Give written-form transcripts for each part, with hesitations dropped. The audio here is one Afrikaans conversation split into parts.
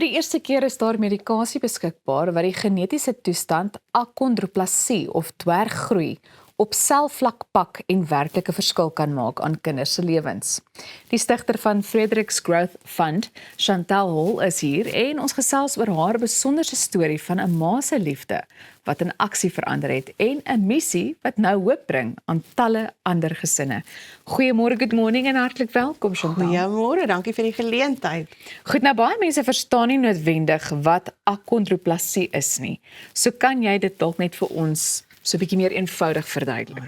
Vir die eerste keer is daar medikasie beskikbaar wat die genetiese toestand akondroplasie of dwerggroei op selvlak pak en werklike verskil kan maak aan kinders se lewens. Die stigter van Frederick's Growth Fund, Chantal Hall, is hier en ons gesels oor haar besonderse storie van 'n ma se liefde wat in aksie verander het en 'n missie wat nou hoop bring aan talle ander gesinne. Goeiemôre, good morning en hartlik welkom, Chantal. Goeiemôre, dankie vir die geleentheid. Goed, nou baie mense verstaan nie noodwendig wat akondroplasie is nie. So kan jy dit dalk net vir ons so 'n bietjie meer eenvoudig verduidelik?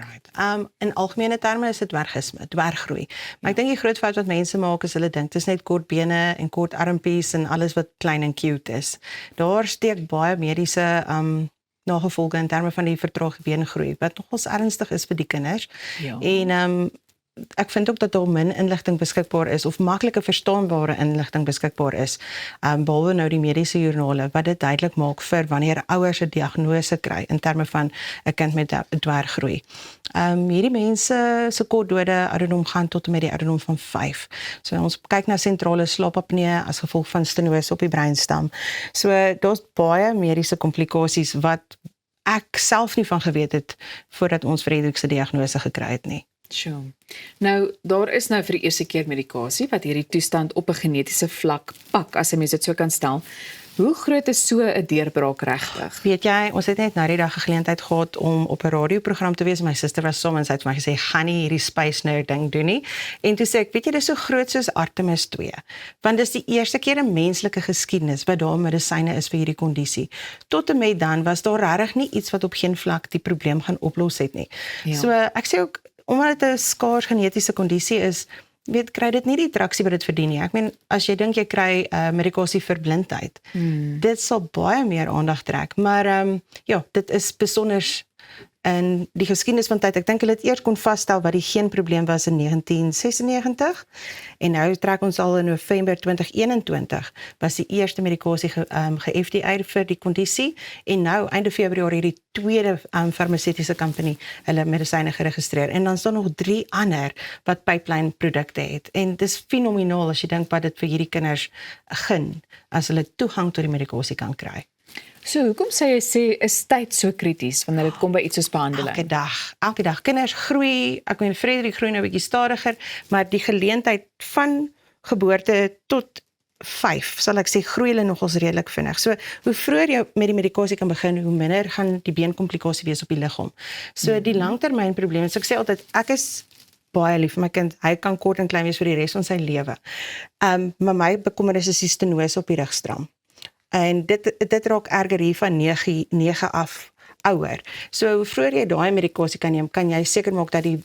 In algemene terme is dit dwergisme, dwerggroei. Maar ek dink die groot fout wat mense maak is hulle dink dis net kort bene en kort armpies en alles wat klein en cute is. Daar steek baie mediese nagevolge in terme van die vertraagde beengroei wat nogals ernstig is vir die kinders. Ja. En ek vind ook dat daar min inligting beskikbaar is of maklike verstaanbare inligting beskikbaar is, behalwe nou die mediese joernale wat dit duidelik maak vir wanneer ouers 'n diagnose kry in terme van 'n kind met dwerggroei. Hierdie mense se kortdode ouderdom gaan tot en met die ouderdom van 5. So ons kyk na sentrale slaapapnee as gevolg van stenose op die breinstam. So daar's baie mediese komplikasies wat ek self nie van geweet het voordat ons Frederick se diagnose gekry het nie. Sure. Nou, daar is nou vir die eerste keer medikasie wat hierdie toestand op 'n genetiese vlak pak, as 'n mens dit so kan stel. Hoe groot is so 'n deurbraak regtig? Weet jy, ons het net nou die dag 'n geleentheid gehad om op 'n radioprogram te wees. My suster was saam en sy het vir my gesê, "Gaan nie hierdie space nerd ding doen nie." En toe sê ek, weet jy, dis so groot soos Artemis 2. Want dis die eerste keer in menslike geskiedenis wat daar medisyne is vir hierdie kondisie. Tot en met dan was daar regtig nie iets wat op geen vlak die probleem gaan oplos het nie. Ja. So ek sê ook, omdat dit 'n skaars genetiese kondisie is, kry dit nie die traksie wat dit verdien nie. Ek meen, as jy dink jy kry medikasie vir blindheid, dit sal baie meer aandag trek. Maar ja, dit is besonder in die geskiedenis van tyd. Ek dink hulle het eers kon vasstel wat die geenprobleem was in 1996 en nou trek ons al in November 2021 was die eerste medikasie ge-FDA vir die kondisie en nou einde Februarie die tweede farmaseutiese company hulle medisyne geregistreer en dan is daar nog 3 ander wat pipeline produkte het en dis fenomenaal as jy dink wat dit vir hierdie kinders gun as hulle toegang tot die medikasie kan kry. So, hoekom sê jy is tyd so krities wanneer dit kom by iets soos behandeling? Elke dag. Kinders groei, ek meen Frederick groei nou 'n bietjie stadiger, maar die geleentheid van geboorte tot 5, sal ek sê, groei hulle nogals redelik vinnig. So, hoe vroeër jy met die medikasie kan begin, hoe minder gaan die beenkomplikasie wees op die liggaam. So, die langtermynprobleme, so ek sê altyd, ek is baie lief vir my kind, hy kan kort en klein wees vir die res van sy lewe. Maar my bekommernis is die stenose op die rugstram. En dit raak erger hier van 9 af ouer. So hoe vroeër jy daai medikasie kan neem, kan jy seker maak dat die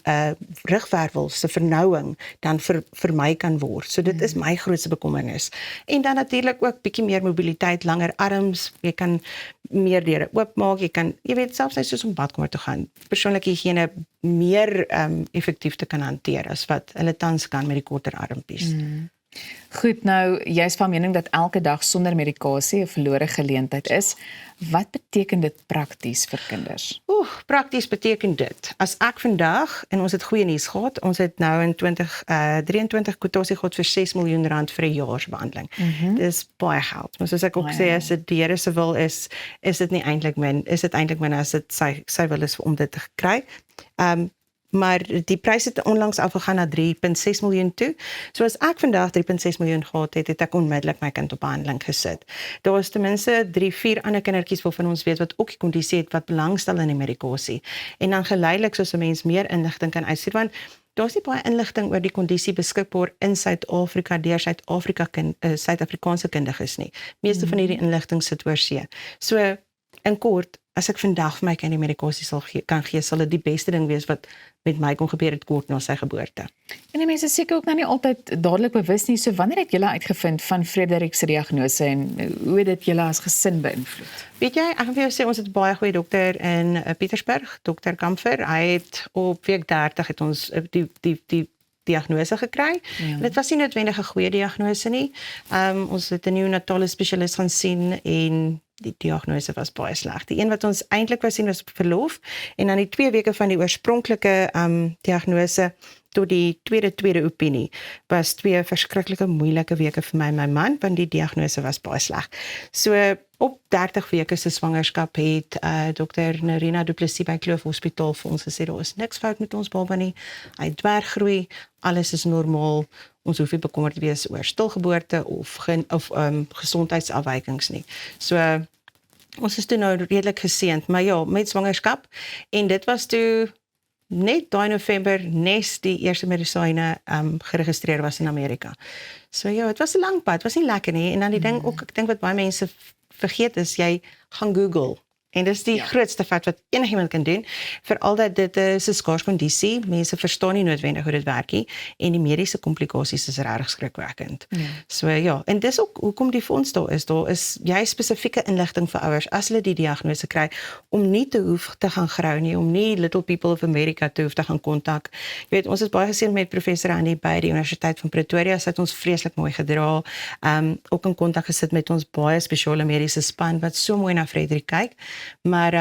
rugwervel se vernouing dan vermy kan word. So dit is my grootste bekommernis. En dan natuurlik ook bietjie meer mobiliteit, langer arms, jy kan meer deure oopmaak, jy weet selfs net soos om badkamer toe gaan, persoonlike higiëne meer effektief te kan hanteer as wat hulle tans kan met die korter armpies. Goed, nou, jy is van mening dat elke dag sonder medikasie 'n verlore geleentheid is. Wat beteken dit prakties vir kinders? Prakties beteken dit, as ek vandag, en ons het goeie nuus gehad, ons het nou in 2023 kwotasie gehad vir R6 miljoen vir 'n jaarsbehandeling. Dis baie geld, maar soos ek ook sê, as dit die Here se wil is dit nie eintlik min, is dit eintlik min as dit sy wil is om dit te kry. Maar die pryse het onlangs afgegaan na 3.6 miljoen toe. So as ek vandag 3.6 miljoen gehad het, het ek onmiddellik my kind op behandeling gesit. Daar was ten minste 3-4 ander kindertjies waarvan ons weet wat ook die kondisie het wat belangstel in die medikasie. En dan geleidelik soos 'n mens meer inligting kan uitstuur, want daar's nie baie inligting oor die kondisie beskikbaar in Suid-Afrika deur Suid-Afrikaanse kundiges nie. Meeste van hierdie inligting sit oor see. So in kort, as ek vandag vir my kind die medikasie kan gee, sal dit die beste ding wees wat met my kon gebeur het kort na sy geboorte. En die mense is seker ook nou nie altyd dadelik bewus nie, so wanneer het julle uitgevind van Frederick se diagnose en hoe het dit julle as gesin beïnvloed? Weet jy, ek gaan vir jou sê, ons het baie goeie dokter in Pietersburg, Dr. Kamfer. Hy het op week 30 het ons die diagnose gekry. Dit was nie noodwendig 'n goeie diagnose nie. Ons het 'n neonatale spesialis gaan sien en die diagnose was baie sleg. Die een wat ons eintlik wou sien was op verlof en dan die 2 weke van die oorspronklike diagnose tot die tweede opinie was 2 verskriklike moeilike weke vir my en my man, want die diagnose was baie sleg. So op 30 weke se swangerskap het Dr. Nerina Du Plessis by Kloof Hospitaal vir ons gesê, daar is niks fout met ons baba nie, hy dwerggroei, alles is normaal, ons hoef nie bekommerd te wees oor stilgeboorte of gesondheidsafwykings nie. So ons is toe nou redelik geseënd, maar ja, met swangerskap, en dit was toe net daai November nes die eerste medisyne geregistreer was in Amerika. So ja, het was 'n lang pad, het was nie lekker nie, en dan die ding ook, ek dink wat baie mense vergeet is, jy gaan Google, en dis die grootste fout wat enigiemand kan doen, veral dat dit is 'n skaars kondisie, mense verstaan nie noodwendig hoe dit werk nie, en die mediese komplikasies is regtig skrikwekkend. So ja, en dis ook hoekom die fonds daar is jy spesifieke inligting vir ouers, as hulle die diagnose kry, om nie te hoef te gaan grou nie, om nie Little People of America te hoef te gaan kontak. Jy weet, ons is baie geseën met professor Andy by die Universiteit van Pretoria, sy het ons vreeslik mooi gedra, ook in kontak gesit met ons baie spesiale mediese span, wat so mooi na Frederik kyk, maar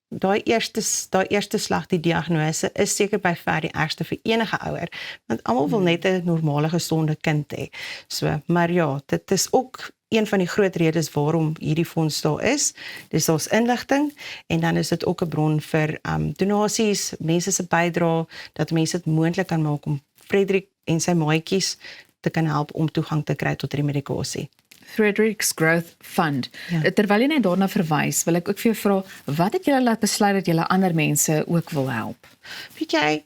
daai eerste slag, die diagnose, is seker by ver die ergste vir enige ouer, want almal wil net 'n normale gesonde kind hê. So, maar ja, dit is ook een van die groot redes waarom hierdie fonds daar is. Dis ons inligting, en dan is dit ook 'n bron vir donasies, mense se bydrae, dat mense dit moontlik kan maak om Frederik en sy maatjies te kan help om toegang te kry tot die medikasie. Frederick's Growth Fund. Terwyl jy net daarna verwys, wil ek ook vir jou vra, wat het julle laat besluit dat julle ander mense ook wil help? Weet jy,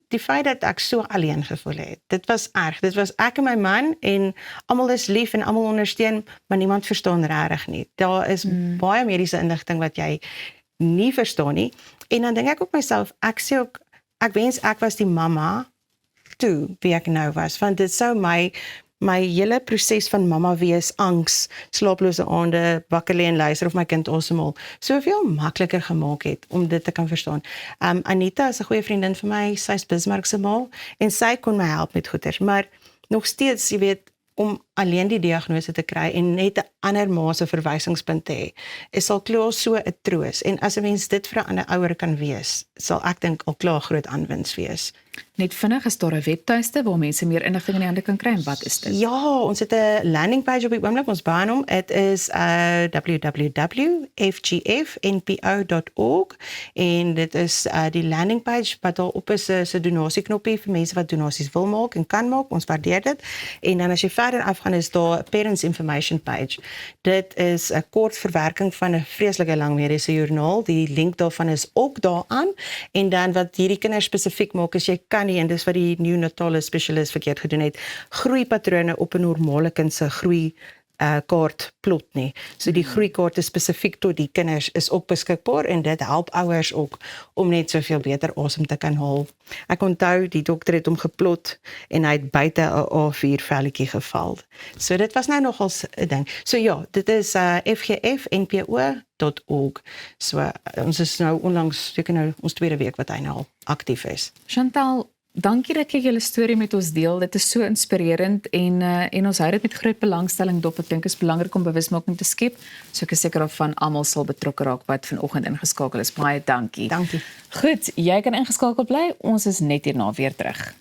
die feit dat ek so alleen gevoel het, dit was erg. Dit was ek en my man, en almal is lief en almal ondersteun, maar niemand verstaan regtig nie. Daar is baie mediese inligting wat jy nie verstaan nie. En dan dink ek ook myself, ek sê ook, ek wens ek was die mamma toe wie ek nou was, want dit sou my hele proses van mamma wees, angs, slaaplose aande, wakker lê en luister of my kind asemhaal, soveel makliker gemaak het om dit te kan verstaan. Anita is 'n goeie vriendin vir my, sy is Bismarck se ma, en sy kon my help met goeders, maar nog steeds, jy weet, om alleen die diagnose te kry en net 'n ander ma se verwysingspunt te hê, is al klaar so 'n troos, en as 'n mens dit vir 'n ander ouer kan wees, sal ek dink al klaar groot aanwins wees. Net vinnig, is daar 'n webtuiste waar mense meer inligting in die hande kan kry, en wat is dit? Ja, ons het 'n landing page op die oomblik, ons baan hom. Dit is www.fgfnpo.org, en dit is die landing page wat daarop is 'n donasieknoppie vir mense wat donasies wil maak en kan maak. Ons waardeer dit. En dan as jy verder afgaan, is daar 'n parents information page. Dit is 'n kort verwerking van 'n vreeslike lang mediese joernaal. Die link daarvan is ook daaraan, en dan wat hierdie kinders spesifiek maak, is jy kan nie, en dis wat die neonatale spesialis verkeerd gedoen het, groeipatrone op 'n normale kind se groei kaart plot nie. So die groeikaart is spesifiek tot die kinders is ook beskikbaar, en dit help ouers ook om net soveel beter asem te kan haal. Ek onthou die dokter het hom geplot en hy het buite 'n A4 velletjie geval. So dit was nou nogals 'n ding. So ja, dit is fgfnpo.org. So ons is nou onlangs, seker nou ons tweede week wat hy nou al aktief is. Chantal, dankie dat jy julle storie met ons deel. Dit is so inspirerend, en ons hou dit met groot belangstelling dop. Ek dink is belangrik om bewusmaking te skep. So ek is seker daarvan almal sal betrokke raak wat vanoggend ingeskakel is. Baie dankie. Dankie. Goed, jy kan ingeskakel bly. Ons is net hierna weer terug.